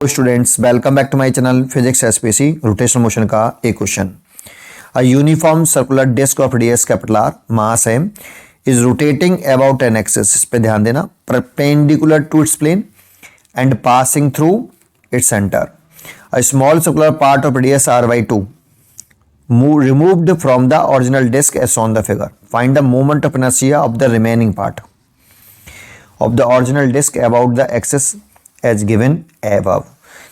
Students welcome back to my channel physics SPC rotational motion का एक क्वेश्चन। A uniform circular disc of radius capital R mass M is rotating about an axis. इस पे ध्यान देना। Perpendicular to its plane and passing through its centre. A small circular part of radius R by two removed from the original disk as on the figure. Find the moment of inertia of the remaining part of the original disk about the axis as given above.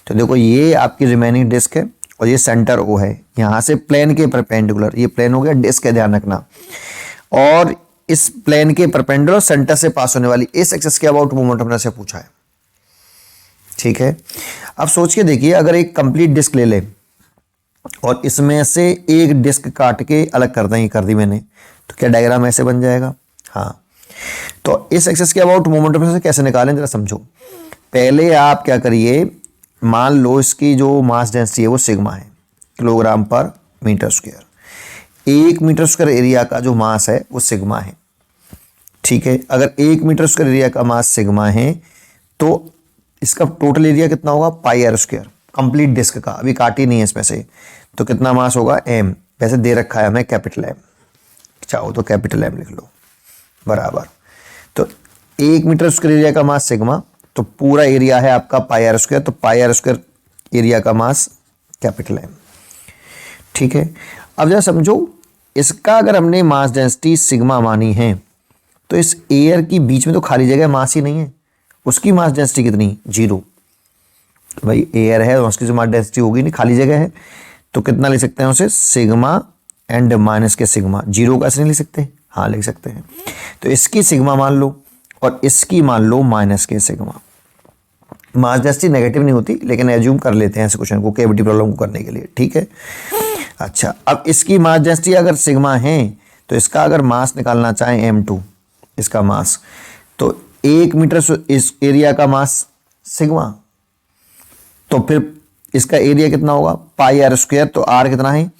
तो देखो ये आपकी remaining disc है और ये centre O है, यहाँ से प्लेन के परपेंडिकुलर, ये प्लेन हो गया, डिस्क है ध्यान रखना, और इस प्लेन के परपेंडिकुलर सेंटर से पास होने वाली इस एक्सिस के अबाउट मोमेंट ऑफ इनर्शिया पूछा है। ठीक है, अब सोच के देखिए, अगर एक कंप्लीट डिस्क ले ले और इसमें से एक डिस्क काट के अलग कर दें, कर दी मैंने, तो क्या डायग्राम ऐसे बन जाएगा? हाँ। तो इस एक्सिस के अबाउट मोमेंट ऑफ इनर्शिया कैसे निकालें जरा समझो। पहले आप क्या करिए, मान लो इसकी जो मास डेंसिटी है वो सिग्मा है, किलोग्राम पर metre square. 1 metre square area का जो मास है वो सिग्मा है। ठीक है, अगर 1 मीटर स्क्वायर एरिया का मास सिग्मा है तो इसका टोटल एरिया कितना होगा? पाई आर स्क्वायर। कंप्लीट डिस्क का, अभी काटी नहीं है इसमें से, तो कितना मास होगा? एम। वैसे दे रखा है हमें कैपिटल एम, चाहो तो कैपिटल एम लिख लो, बराबर। तो 1 मीटर स्क्वायर एरिया का मास सिग्मा, तो पूरा एरिया है आपका पाई आर स्क्वायर, तो पाई आर स्क्वायर एरिया का मास कैपिटल एम। ठीक है, अब जरा समझो, इसका अगर हमने मास डेंसिटी सिग्मा मानी है तो इस एयर की बीच में तो खाली जगह, मास ही नहीं है, उसकी मास डेंसिटी कितनी? 0। भाई एयर है और उसकी जो मास डेंसिटी होगी नहीं, खाली जगह है, तो कितना लिख सकते हैं उसे? सिग्मा एंड माइनस के सिग्मा। 0 का ऐसे नहीं लिख सकते? हाँ लिख सकते हैं। तो इसकी सिग्मा मान लो और इसकी मान लो माइनस के सिग्मा। मास डेंसिटी नेगेटिव नहीं होती, लेकिन एज्यूम कर लेते हैं इस क्वेश्चन को केविटी प्रॉब्लम को करने के लिए। ठीक है, अच्छा, अब इसकी मास डेंसिटी अगर सिग्मा है तो इसका अगर मास निकालना चाहें m2, इसका मास, तो 1 मीटर इस एरिया का मास सिग्मा, तो फिर इसका एरिया कितना होगा? पाई आर स्क्वायर। तो आर कितना है?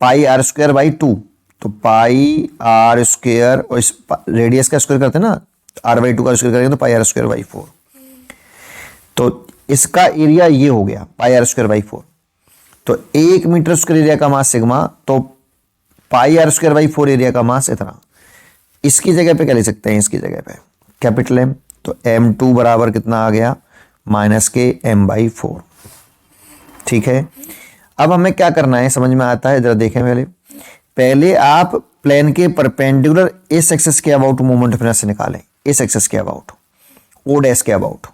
पाई आर स्क्वायर बाई 2, तो पाई आर स्क्वायर, और इस रेडियस का स्क्वायर करते हैं ना, आर बाई 2 का स्क्वायर करेंगे तो पाई आर स्क्वायर बाई 4। तो इसका एरिया ये हो गया पाई आर स्क्वायर बाई 4। तो 1 मीटर स्क्वायर एरिया का मास सिग्मा, तो पाई आर स्क्वायर बाई 4 एरिया का मास इतना। इसकी जगह पे क्या ले सकते हैं? इसकी जगह पे कैपिटल एम, तो m2 बराबर कितना आ गया? माइनस के m बाई 4। ठीक है, अब हमें क्या करना है समझ में आता है, जरा देखें। पहले आप प्लेन के परपेंडिकुलर इस एक्सिस के अबाउट मोमेंट ऑफ इनर्शिया निकालें, इस एक्सिस के अबाउट, ओ डैश के अबाउट।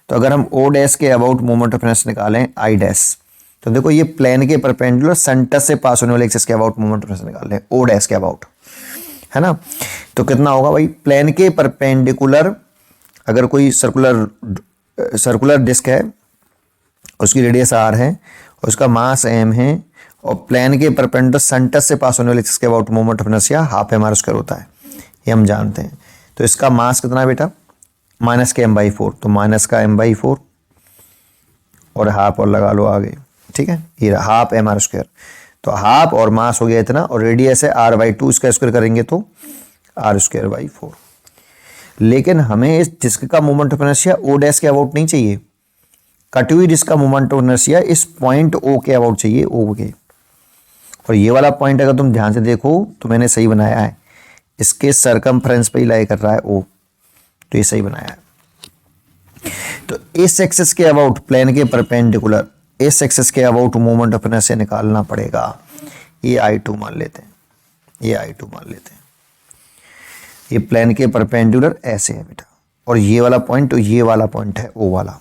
तो अगर हम ओ डैश के अबाउट मोमेंट ऑफ इनर्शिया निकालें, आई डैश, तो देखो ये प्लेन के परपेंडिकुलर सेंटर से पास होने वाले एक्सिस के अबाउट मोमेंट ऑफ इनर्शिया निकाल लें, ओ डैश के अबाउट, है ना। तो कितना होगा भाई? प्लेन के परपेंडिकुलर अगर कोई सर्कुलर डिस्क है, उसकी रेडियस आर है और उसका मास एम है, और प्लेन के परपेंडिकुलर सेंटर से पास होने वाले एक्सिस के about moment of inertia half M R square होता है, ये हम जानते हैं। तो इसका मास कितना है बेटा? माइनस के m बाई 4, तो माइनस का m बाई 4 और हाफ और लगा लो आगे। ठीक है, ये हाफ एम आर स्क्वायर, तो हाफ और मास हो गया इतना, और रेडियस है r बाई 2, इसका स्क्वायर करेंगे तो r स्क्वायर बाई 4। लेकिन हमें इस डिस्क का moment of inertia O dash के अबाउट नहीं चाहिए, कटी हुई डिस्क का मोमेंट ऑफ इनर्शिया इस पॉइंट ओ के अबाउट चाहिए, ओ के। और ये वाला पॉइंट अगर तुम ध्यान से देखो तो मैंने सही बनाया है, इसके सरकमफ्रेंस पे ही लाई कर रहा है ओ, तो ये सही बनाया है। तो इस एक्सिस के अबाउट प्लेन के परपेंडिकुलर इस एक्सिस के अबाउट मोमेंट ऑफ इनर्शिया निकालना पड़ेगा। ये I2 मान लेते हैं, ये I2 मान लेते हैं। ये प्लेन के परपेंडिकुलर ऐसे है बेटा, और ये वाला पॉइंट, तो ये वाला पॉइंट है ओ वाला।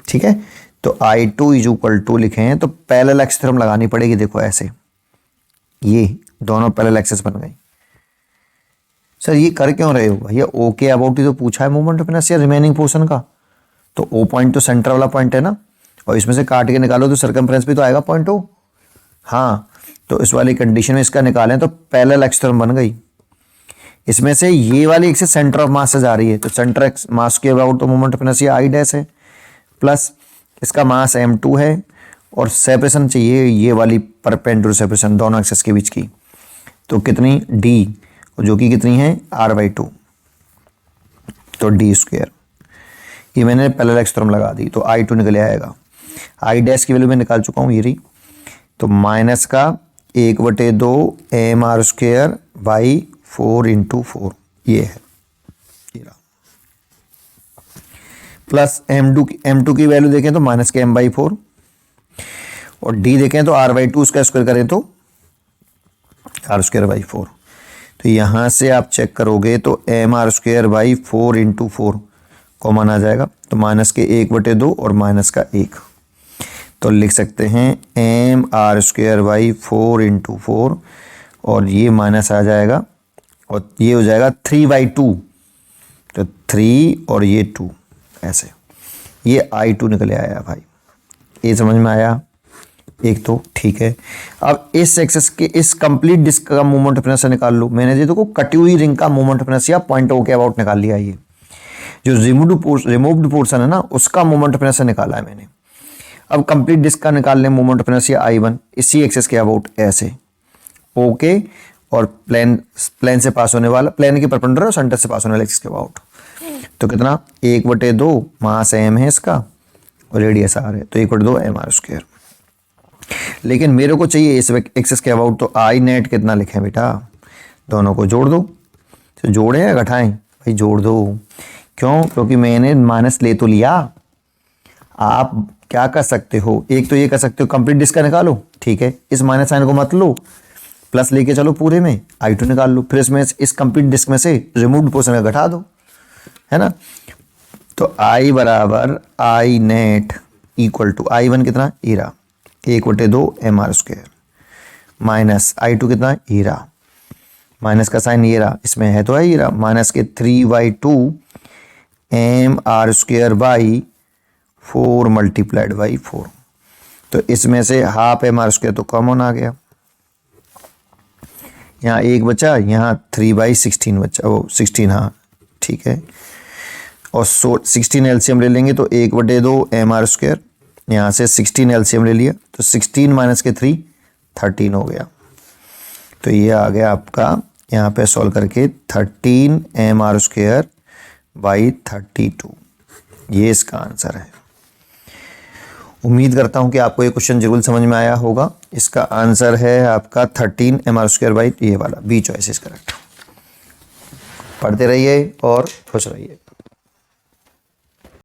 ठीक है, तो I2 इज इक्वल टू लिखे हैं तो पैरेलल एक्सिस थ्योरम लगानी पड़ेगी। देखो ऐसे, ये दोनों पैरेलल एक्सिस बन गई। सर ये कर क्यों रहे हो भैया? ओ के अबाउट ही तो पूछा है moment of inertia remaining portion का, तो ओ पॉइंट तो सेंटर वाला पॉइंट है ना, और इसमें से काट के निकालो तो सर्कमफ्रेंस भी तो आएगा पॉइंट ओ। हाँ, तो इस वाली कंडीशन में इसका निकालें तो पैरेलल एक्सिस थ्योरम बन गई। इसमें से ये वाली एक्सिस सेंटर ऑफ मास से जा रही है, तो सेंटर मास के अबाउट तो moment of inertia I dash है, प्लस इसका मास m2 है, और सेपरेशन चाहिए ये वाली परपेंडिकुलर सेपरेशन दोनों एक्सिस के बीच की, तो कितनी? d, और जो कि कितनी है? r बाई 2, तो d स्क्वायर। ये मैंने पैरेलल एक्स थ्योरम लगा दी, तो I2 निकल आएगा। आई डैश की वैल्यू मैं निकाल चुका हूँ, ये रही। तो माइनस का 1/2 mr² बाई 4 × 4 ये है, प्लस m2 की वैल्यू देखें तो माइनस के m/4 और d देखें तो r/2 उसका स्क्वायर करें तो r²/4। तो यहां से आप चेक करोगे तो mr² बाई 4 × 4 कॉमन आ जाएगा, तो माइनस के 1/2 और माइनस का 1, तो लिख सकते हैं mr² बाई 4 × 4 और ये माइनस आ जाएगा और ये हो जाएगा 3/2, तो 3 और ये 2 ऐसे, ये I2 निकले आया भाई। ये समझ में आया एक, तो ठीक है। अब इस एक्सिस के इस कंप्लीट डिस्क का मोमेंट ऑफ इनर्शिया निकाल लो। मैंने ये देखो कटी हुई रिंग का moment of inertia point O के अबाउट निकाल लिया। ये जो रिमूव्ड पोर्शन है ना उसका मोमेंट ऑफ इनर्शिया निकाला है मैंने। अब कंप्लीट डिस्क का निकालने मोमेंट ऑफ इनर्शिया I1 इसी एक्सिस के अबाउट ऐसे ओके, और प्लेन से पास होने वाला, प्लेन के परपेंडिकुलर और सेंटर से पास होने वाला एक्सिस के अबाउट, तो कितना 1/2 मास m है इसका और रेडियस r है, तो 1/2 mr²। लेकिन मेरे को चाहिए इस एक्सिस के अबाउट, तो आई नेट कितना लिखें बेटा, दोनों को जोड़ दो। तो जोड़ें या घटाएं भाई, जोड़ दो। क्यों? क्योंकि मैंने माइनस ले तो लिया। आप क्या कर सकते हो, एक तो ये कर सकते हो कंप्लीट डिस्क का निकालो, ठीक है, इस माइनस साइन को मत लो, प्लस लेके चलो पूरे में I2 निकाल लो, फिर इसमें इस कंप्लीट डिस्क में से रिमूव्ड पोर्शन का घटा दो, है ना। तो I बराबर आई नेट इक्वल टू I1 कितना ईरा 1/2 mr² माइनस I2 कितना ईरा, माइनस का साइन ये रहा, इसमें है तो है ईरा, माइनस के 3/2 mr² बाई 4 मल्टीप्लाइड बाई 4। तो इसमें से हाफ mr² तो कॉमन आ गया, यहाँ 1 बचा, यहाँ 3/16 बचा, वो 16, हाँ ठीक है। और 16 एलसीएम ले लेंगे तो 1/2 mr², यहाँ से 16 एलसीएम ले लिया तो 16 माइनस के 3 13 हो गया। तो ये आ गया आपका यहाँ पे सॉल्व करके 13 mr² बाई 32, ये इसका आंसर है। उम्मीद करता हूँ कि आपको ये क्वेश्चन जरूर समझ में आया होगा। इसका आंसर है आपका 13 mr² बाई, ये वाला बी चॉइस इज करेक्ट। पढ़ते रहिए और खुश रहिए।